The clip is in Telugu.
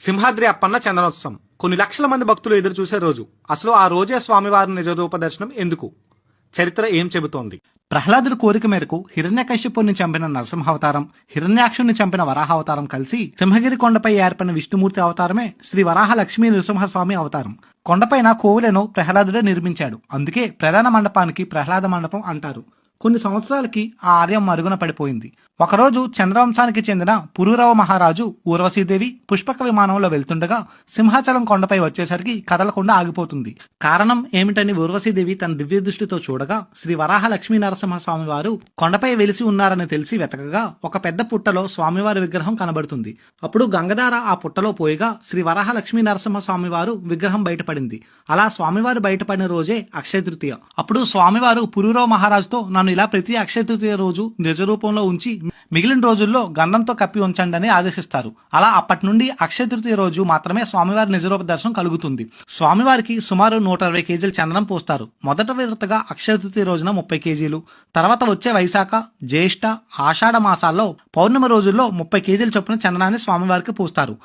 సింహాద్రి అప్పన్న చందనోత్సవం కొన్ని లక్షల మంది భక్తులు ఎదురు చూసే రోజు. అసలు ఆ రోజే స్వామివారి నిజరూప దర్శనం ఎందుకు? చరిత్ర ఏం చెబుతోంది? ప్రహ్లాదుడి కోరిక మేరకు హిరణ్యకశ్యపుని చంపిన నరసింహావతారం, హిరణ్యాక్షుని చంపిన వరాహావతారం కలిసి సింహగిరి కొండపై ఏర్పడిన విష్ణుమూర్తి అవతారమే శ్రీ వరాహ లక్ష్మీ నృసింహస్వామి అవతారం. కొండపైన కోవెలను ప్రహ్లాదుడే నిర్మించాడు. అందుకే ప్రధాన మండపానికి ప్రహ్లాద మండపం అంటారు. కొన్ని సంవత్సరాలకి ఆ ఆలయం మరుగున పడిపోయింది. ఒకరోజు చంద్రవంశానికి చెందిన పురూరవ మహారాజు ఊర్వశీదేవి పుష్పక విమానంలో వెళ్తుండగా సింహాచలం కొండపై వచ్చేసరికి కదలకుండా ఆగిపోతుంది. కారణం ఏమిటని ఊర్వశీదేవి తన దివ్య దృష్టితో చూడగా శ్రీ వరాహ లక్ష్మీ నరసింహస్వామి వారు కొండపై వెలిసి ఉన్నారని తెలిసి వెతకగా ఒక పెద్ద పుట్టలో స్వామివారి విగ్రహం కనబడుతుంది. అప్పుడు గంగధార ఆ పుట్టలో పోయిగా శ్రీ వరాహ లక్ష్మీ నరసింహస్వామి వారు విగ్రహం బయటపడింది. అలా స్వామివారు బయటపడిన రోజే అక్షయ తృతీయ. అప్పుడు స్వామివారు పురూరవ మహారాజుతో నన్ను ఇలా ప్రతి అక్షయ తృతీయ రోజు నిజ రూపంలో ఉంచి మిగిలిన రోజుల్లో గంధంతో కప్పి ఉంచండి అని ఆదేశిస్తారు. అలా అప్పటి నుండి అక్షయ తృతీయ రోజు మాత్రమే స్వామివారి నిజరూప దర్శనం కలుగుతుంది. స్వామివారికి సుమారు 120 కేజీల చందనం పోస్తారు. మొదట విడతగా అక్షయ తృతీయ రోజున 30 కేజీలు, తర్వాత వచ్చే వైశాఖ, జ్యేష్ఠ, ఆషాఢ మాసాల్లో పౌర్ణమి రోజుల్లో 30 కేజీల చొప్పున చందనాన్ని స్వామివారికి పూస్తారు.